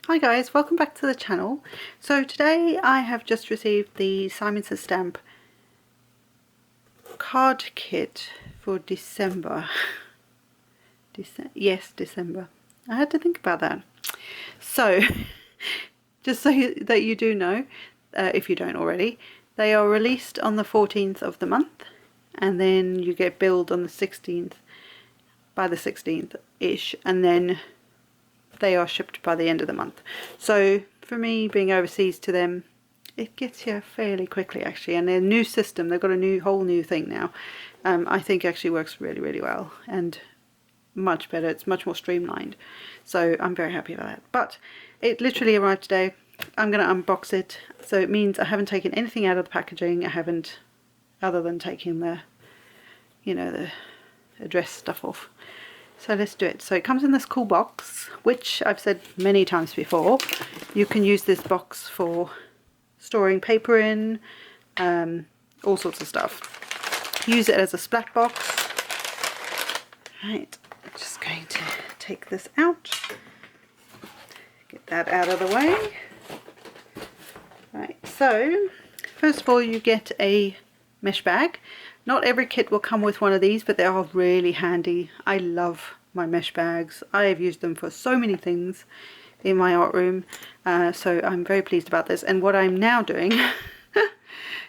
Hi guys, welcome back to the channel. So today I have just received the Simon Says Stamp card kit for December. Yes, December. I had to think about that. So, just so that you do know, if you don't already, they are released on the 14th of the month, and then you get billed on the 16th, by the 16th-ish, and then they are shipped by the end of the month. So for me, being overseas to them, it gets here fairly quickly actually, and their new system, they've got a whole new thing now, I think actually works really well and much better. It's much more streamlined, so I'm very happy about that. But it literally arrived today. I'm going to unbox it, so it means I haven't taken anything out of the packaging. I haven't, other than taking the, you know, the address stuff off. So let's do it. So it comes in this cool box, which I've said many times before. You can use this box for storing paper in, all sorts of stuff. Use it as a splat box. Right, I'm just going to take this out. Get that out of the way. Right, so first of all you get a mesh bag. Not every kit will come with one of these, but they are really handy. I love my mesh bags. I have used them for so many things in my art room, so I'm very pleased about this. And what I'm now doing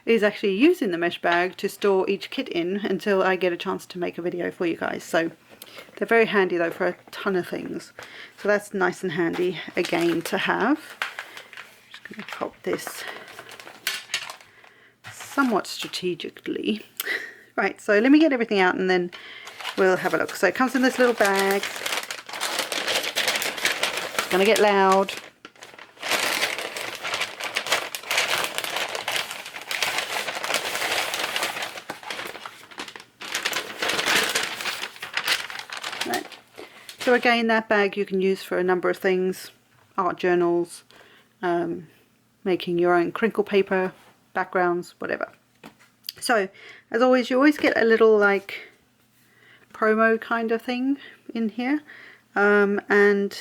is actually using the mesh bag to store each kit in until I get a chance to make a video for you guys. So they're very handy though for a ton of things. So that's nice and handy again to have. I'm just going to pop this somewhat strategically. Right, so let me get everything out and then we'll have a look. So it comes in this little bag. It's gonna get loud. Right. So again, that bag you can use for a number of things. Art journals, making your own crinkle paper, backgrounds, whatever. So as always, you always get a little like promo kind of thing in here, and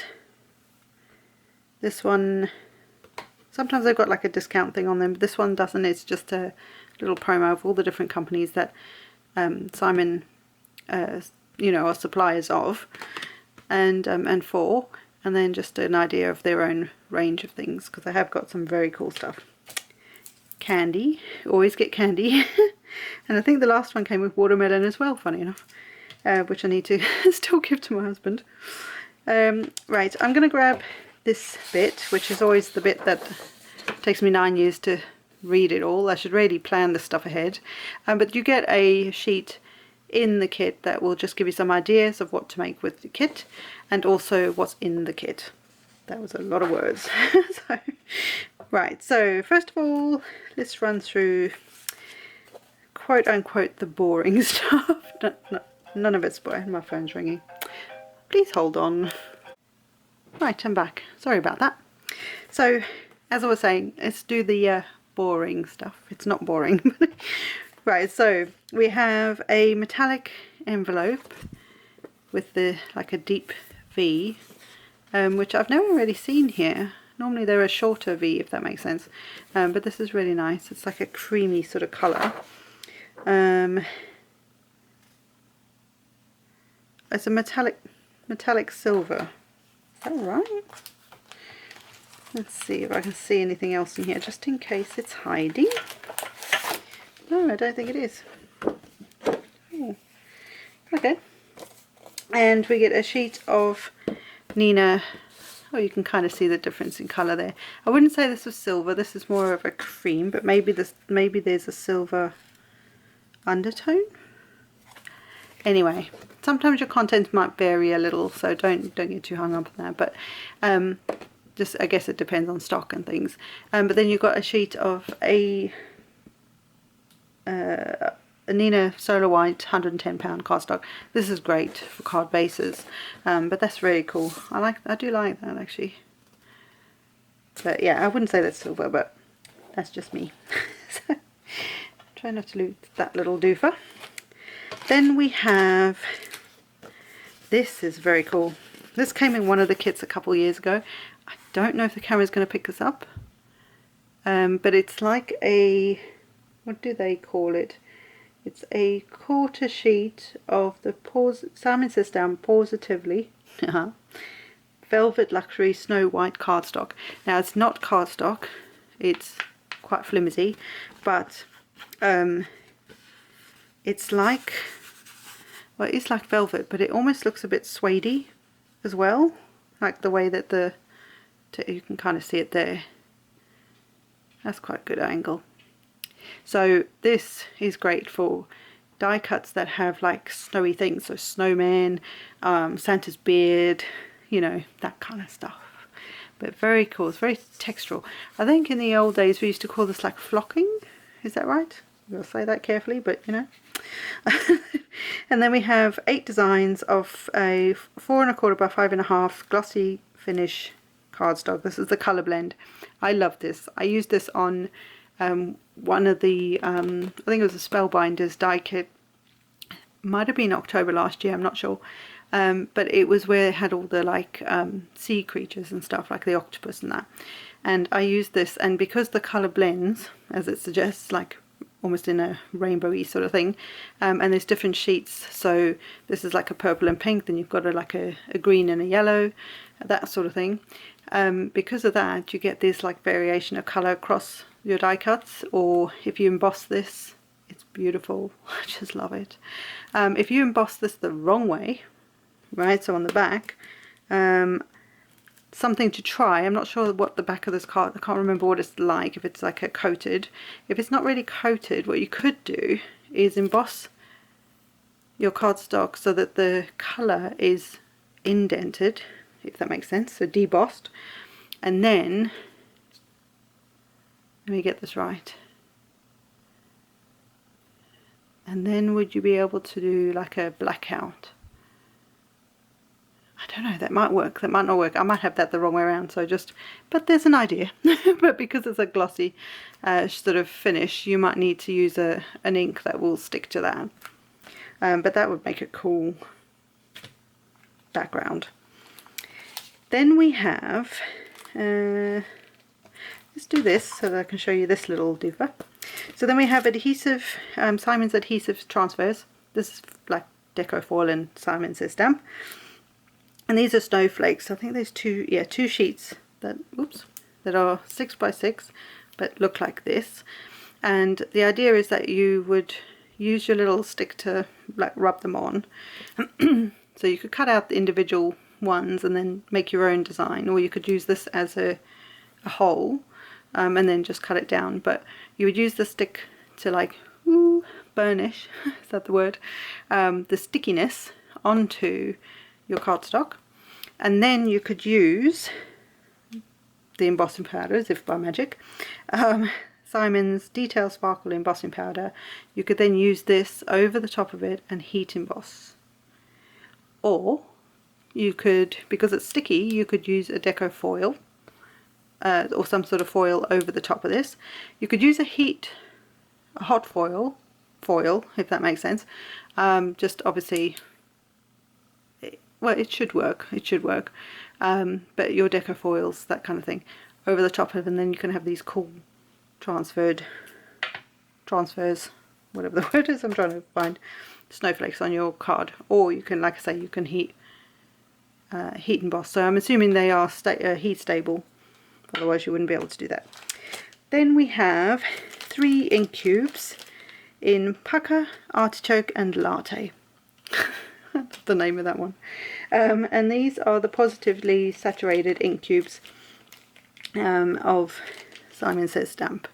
this one, sometimes they've got like a discount thing on them, but this one doesn't. It's just a little promo of all the different companies that Simon you know, are suppliers of, and for, and then just an idea of their own range of things, because they have got some very cool stuff. Candy, always get candy. And I think the last one came with watermelon as well, funny enough, which I need to still give to my husband. Right, I'm going to grab this bit, which is always the bit that takes me 9 years to read it all. I should really plan this stuff ahead, but you get a sheet in the kit that will just give you some ideas of what to make with the kit, and also what's in the kit. That was a lot of words. So, right, so first of all, let's run through quote unquote the boring stuff. None of it's boring. My phone's ringing. Please hold on. Right, I'm back. Sorry about that. So, as I was saying, let's do the boring stuff. It's not boring. Right, so we have a metallic envelope with the like a deep V, which I've never really seen here. Normally they're a shorter V, if that makes sense, but this is really nice. It's like a creamy sort of colour. It's a metallic silver. Is that right? Let's see if I can see anything else in here, just in case it's hiding. No, I don't think it is. Oh. Okay. And we get a sheet of Nina. Oh, you can kind of see the difference in colour there. I wouldn't say this was silver. This is more of a cream, but maybe there's a silver undertone. Anyway, sometimes your content might vary a little, so don't get too hung up on that. But just, I guess it depends on stock and things. But then you've got a sheet of a Nina Solar White 110 pound cardstock. This is great for card bases, but that's really cool. I do like that actually. But yeah, I wouldn't say that's silver, but that's just me. So, try not to lose that little doofer. Then we have, this is very cool. This came in one of the kits a couple years ago. I don't know if the camera's going to pick this up, but it's like a, what do they call it? It's a quarter sheet of the Simon Says Down Positively Velvet Luxury Snow White cardstock. Now it's not cardstock, it's quite flimsy, but it's like, well, it's like velvet, but it almost looks a bit suede-y as well, like the way that you can kind of see it there. That's quite a good angle. So this is great for die cuts that have like snowy things, so snowman, Santa's beard, you know, that kind of stuff. But very cool, it's very textural. I think in the old days we used to call this like flocking, is that right? I'll say that carefully, but you know. And then we have 8 designs of a 4 1/4 by 5 1/2 glossy finish cardstock. This is the colour blend. I love this. I used this on one of the, I think it was a Spellbinders die kit. Might have been October last year, I'm not sure. But it was where it had all the like sea creatures and stuff, like the octopus and that. And I used this, and because the colour blends, as it suggests, like almost in a rainbowy sort of thing, and there's different sheets, so this is like a purple and pink, then you've got like a green and a yellow, that sort of thing. Because of that, you get this like variation of colour across your die cuts, or if you emboss this, it's beautiful. I just love it. If you emboss this the wrong way, right, so on the back, something to try, I'm not sure what the back of this card, I can't remember what it's like, if it's like a coated. If it's not really coated, what you could do is emboss your cardstock so that the colour is indented, if that makes sense, so debossed, and then, let me get this right, and then would you be able to do like a blackout? I don't know, that might work, that might not work. I might have that the wrong way around, so but there's an idea. But because it's a glossy sort of finish, you might need to use an ink that will stick to that. But that would make a cool background. Then we have, let's do this so that I can show you this little diva. So then we have adhesive, Simon's adhesive transfers. This is like deco foil and Simon Says Stamp. And these are snowflakes. I think there's two sheets that, that are 6 by 6, but look like this. And the idea is that you would use your little stick to like rub them on. So you could cut out the individual ones and then make your own design, or you could use this as a hole and then just cut it down. But you would use the stick to like burnish, is that the word, the stickiness onto your cardstock, and then you could use the embossing powder, as if by magic, Simon's Detail Sparkle embossing powder. You could then use this over the top of it and heat emboss, or you could, because it's sticky, you could use a deco foil or some sort of foil over the top of this. You could use a hot foil, if that makes sense. Just obviously, well, it should work, but your deco foils, that kind of thing, over the top of, and then you can have these cool transfers, whatever the word is I'm trying to find, snowflakes on your card. Or you can, like I say, you can heat emboss. So I'm assuming they are heat stable, otherwise you wouldn't be able to do that. Then we have 3 ink cubes in Pucker, Artichoke and Latte. That's the name of that one. And these are the positively saturated ink cubes of Simon Says Stamp.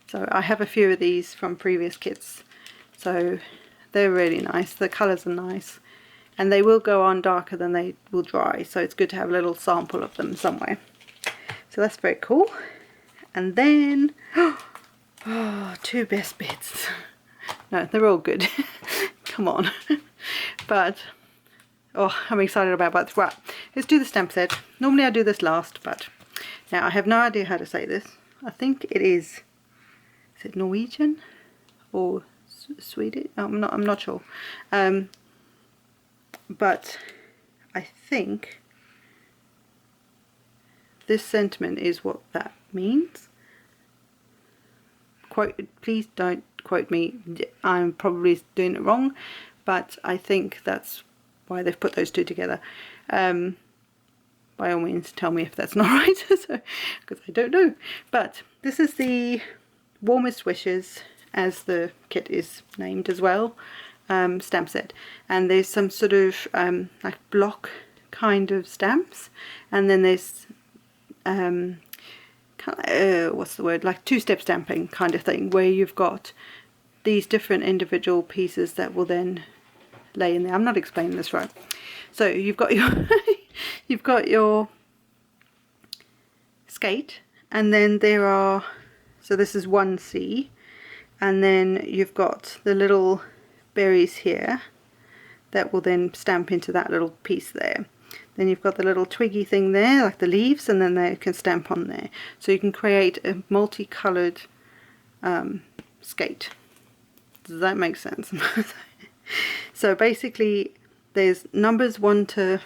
So I have a few of these from previous kits, so they're really nice. The colours are nice, and they will go on darker than they will dry, so it's good to have a little sample of them somewhere. So that's very cool. And then, oh, 2 best bits. No, they're all good. Come on. But, oh, I'm excited about both. Right, let's do the stamp set. Normally I do this last, but now I have no idea how to say this. I think it is it Norwegian or Swedish? I'm not sure. But I think this sentiment is what that means. Please don't quote me, I'm probably doing it wrong, but I think that's why they've put those two together. By all means tell me if that's not right, because I don't know. But this is the Warmest Wishes, as the kit is named as well, stamp set, and there's some sort of like block kind of stamps, and then there's what's the word, like two-step stamping kind of thing, where you've got these different individual pieces that will then lay in there. I'm not explaining this right. So you've got your you've got your skate, and then there are, so this is 1C, and then you've got the little berries here that will then stamp into that little piece there. Then you've got the little twiggy thing there, like the leaves, and then they can stamp on there. So you can create a multicolored skate. Does that make sense? So basically there's numbers 1 to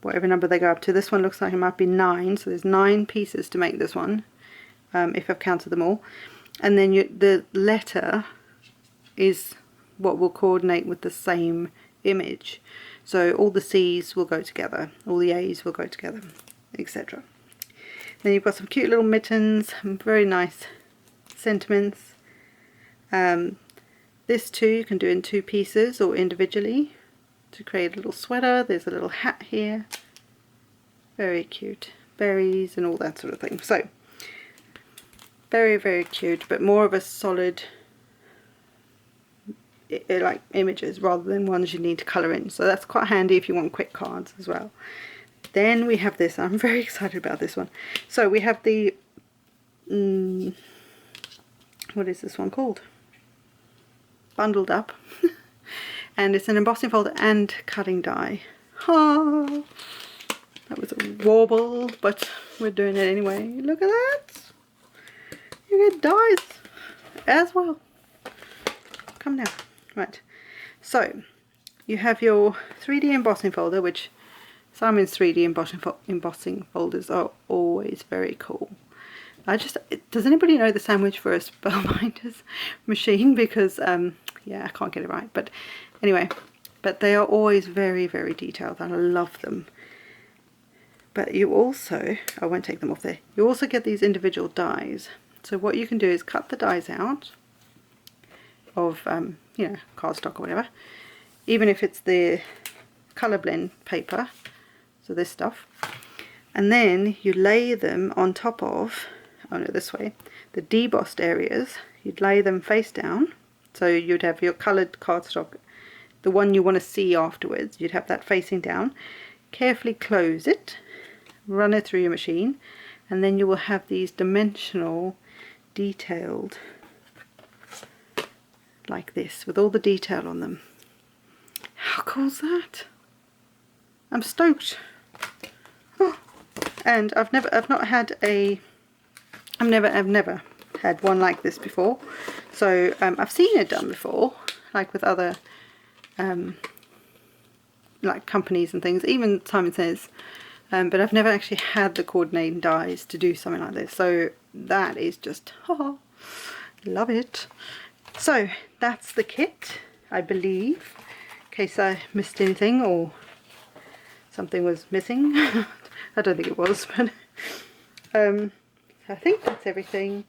whatever number they go up to. This one looks like it might be 9, so there's 9 pieces to make this one, if I've counted them all. And then the letter is what will coordinate with the same image. So all the C's will go together, all the A's will go together, etc. Then you've got some cute little mittens, some very nice sentiments. This too you can do in 2 pieces or individually to create a little sweater. There's a little hat here, very cute, berries and all that sort of thing. So very, very cute, but more of a solid like images rather than ones you need to colour in. So that's quite handy if you want quick cards as well. Then we have this. I'm very excited about this one. So we have the what is this one called? Bundled Up. And it's an embossing folder and cutting die. Oh, that was a warble, but we're doing it anyway. Look at that. You get dies as well. Come now. Right. So you have your 3D embossing folder, which Simon's 3D embossing folders are always very cool. Does anybody know the sandwich for a spellbinder's machine? Because yeah, I can't get it right, but anyway, but they are always very, very detailed and I love them. But you also, I won't take them off there, you also get these individual dies. So what you can do is cut the dies out of you know, cardstock or whatever, even if it's the colour blend paper, so this stuff, and then you lay them on top of, oh no, this way, the debossed areas. You'd lay them face down, so you'd have your coloured cardstock, the one you want to see afterwards, you'd have that facing down. Carefully close it, run it through your machine, and then you will have these dimensional, detailed, like this, with all the detail on them. How cool is that? I'm stoked. Oh. And I've never had one like this before. So I've seen it done before, like with other like companies and things, even Simon Says, but I've never actually had the coordinating dies to do something like this. So that is just, oh, love it. So that's the kit, I believe, in case I missed anything or something was missing. I don't think it was, but I think that's everything,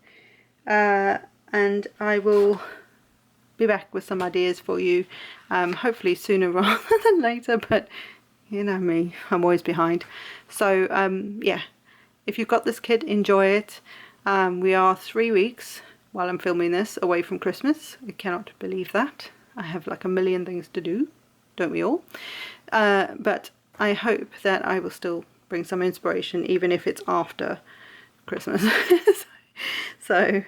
and I will be back with some ideas for you, hopefully sooner rather than later, but you know me, I'm always behind. So yeah, if you've got this kit, enjoy it. We are 3 weeks while I'm filming this away from Christmas. I cannot believe that. I have like a million things to do, don't we all? But I hope that I will still bring some inspiration, even if it's after Christmas. So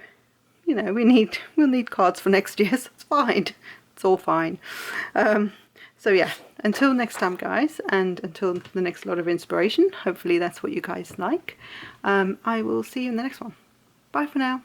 you know, we'll need cards for next year, so it's fine. It's all fine. So yeah, until next time guys, and until the next lot of inspiration, hopefully that's what you guys like, I will see you in the next one. Bye for now.